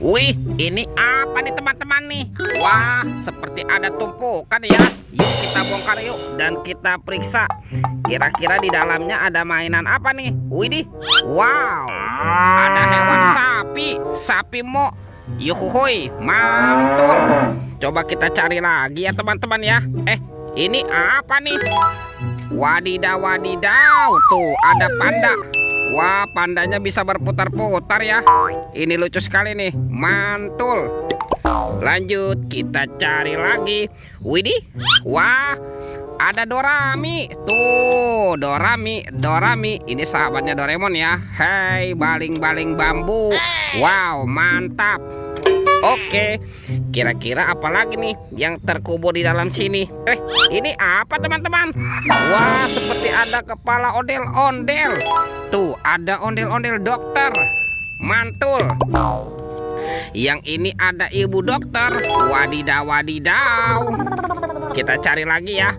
Wih, ini apa nih teman-teman nih? Wah, seperti ada tumpukan ya. Yuk kita bongkar yuk dan kita periksa. Kira-kira di dalamnya ada mainan apa nih? Widih, wow, ada hewan sapi, sapi mo. Yuhuhuy, mantul. Coba kita cari lagi ya teman-teman ya. Ini apa nih? Wadidaw, wadidaw, tuh ada panda. Wah, pandanya bisa berputar-putar ya. Ini lucu sekali nih, mantul. Lanjut, kita cari lagi. Widih, wah, ada Dorami. Tuh, Dorami. Ini sahabatnya Doraemon ya. Hei, baling-baling bambu. Wow, mantap. Oke, kira-kira apa lagi nih yang terkubur di dalam sini? Ini apa teman-teman? Wah, seperti ada kepala ondel-ondel. Tuh, ada ondel-ondel dokter. Mantul. Yang ini ada ibu dokter. Wadidaw, wadidaw. Kita cari lagi ya.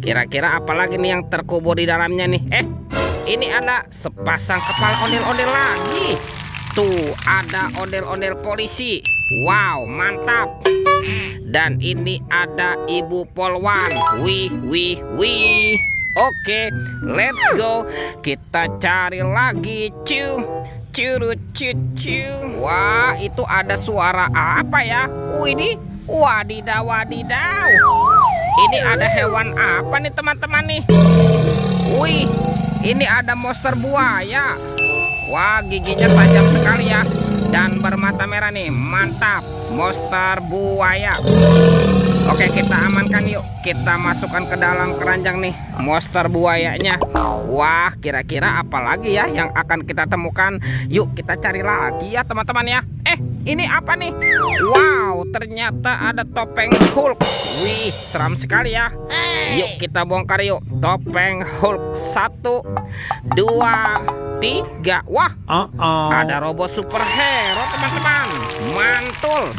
Kira-kira apa lagi nih yang terkubur di dalamnya nih? Ini ada sepasang kepala ondel-ondel lagi. Tuh, ada ondel-ondel polisi. Wow, mantap. Dan ini ada ibu polwan. Wih. Oke, let's go. Kita cari lagi. Curut. Wah, itu ada suara apa ya? Widih, wadidaw. Ini ada hewan apa nih teman-teman nih? Wih, ini ada monster buaya. Wah, giginya tajam sekali ya. Dan bermata merah nih, mantap. Monster buaya. Oke, kita amankan yuk. Kita masukkan ke dalam keranjang nih monster buayanya. Wah, kira-kira apa lagi ya yang akan kita temukan? Yuk kita cari lagi ya teman-teman ya. Ini apa nih? Wow, ternyata ada topeng Hulk. Wih, seram sekali ya. Yuk kita bongkar yuk. Topeng Hulk 1, 2, 3. Wah, ada robot superhero teman-teman. Mantul.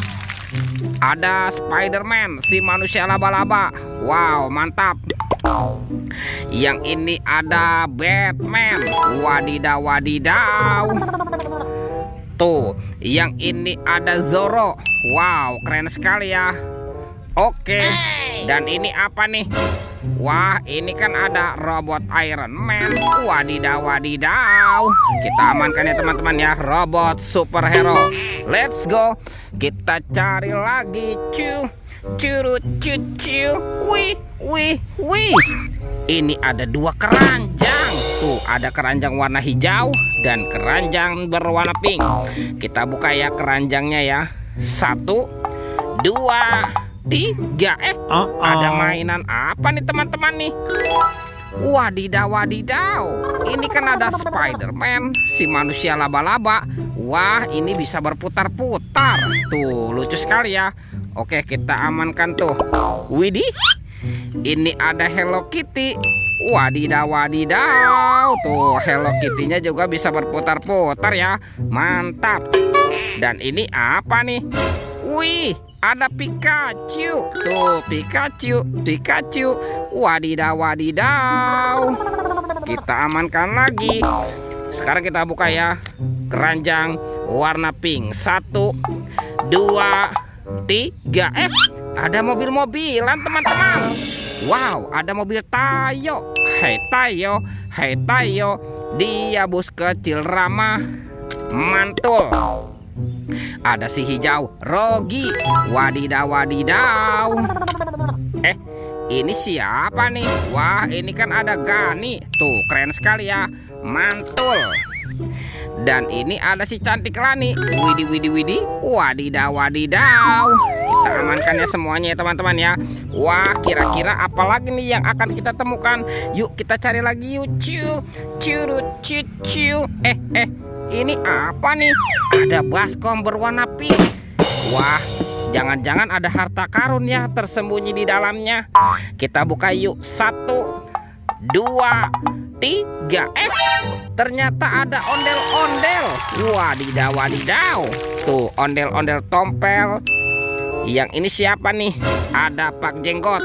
Ada Spider-Man, si manusia laba-laba. Wow, mantap. Yang ini ada Batman. Wadidaw. Tuh, yang ini ada Zoro. Wow, keren sekali ya. Oke, dan ini apa nih? Wah, ini kan ada robot Iron Man. Wadidaw. Kita amankan ya teman-teman ya, robot superhero. Let's go. Kita cari lagi. Curut. Wih. Ini ada 2 keranjang. Tuh, ada keranjang warna hijau dan keranjang berwarna pink. Kita buka ya keranjangnya ya. 1, 2, 3. Ada mainan apa nih teman-teman nih? Wadidaw. Ini kan ada Spider-Man, si manusia laba-laba. Wah, ini bisa berputar-putar. Tuh, lucu sekali ya. Oke, kita amankan tuh. Widih, ini ada Hello Kitty. Wadidaw. Tuh, Hello Kitty-nya juga bisa berputar-putar ya. Mantap. Dan ini apa nih? Wih, ada Pikachu. Tuh, Pikachu. Wadidaw. Kita amankan lagi. Sekarang kita buka ya keranjang warna pink. 1, 2, 3. Ada mobil-mobilan teman-teman. Wow, ada mobil Tayo. Hei Tayo, dia bus kecil ramah. Mantul. Ada si hijau Rogi. Wadidaw. Ini siapa nih? Wah, ini kan ada Gani. Tuh, keren sekali ya. Mantul. Dan ini ada si cantik Lani. Widih. Wadidaw. Kita amankan ya semuanya ya teman-teman ya. Wah, kira-kira apa lagi nih yang akan kita temukan? Yuk kita cari lagi yuk. Curut. Ini apa nih? Ada baskom berwarna pink. Wah, jangan-jangan ada harta karun ya tersembunyi di dalamnya. Kita buka yuk. 1, 2, 3. Ternyata ada ondel-ondel. Wadidaw. Tuh, ondel-ondel tompel. Yang ini siapa nih? Ada Pak Jenggot.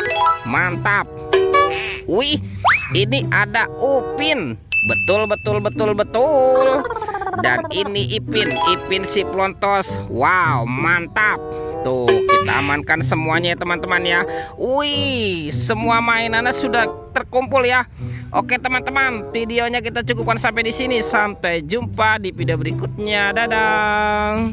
Mantap. Wih, ini ada Upin. Betul. Dan ini Ipin si Plontos. Wow, mantap. Tuh, kita amankan semuanya ya teman-teman ya. Wih, semua mainannya sudah terkumpul ya. Oke teman-teman, videonya kita cukupkan sampai di sini. Sampai jumpa di video berikutnya. Dadah.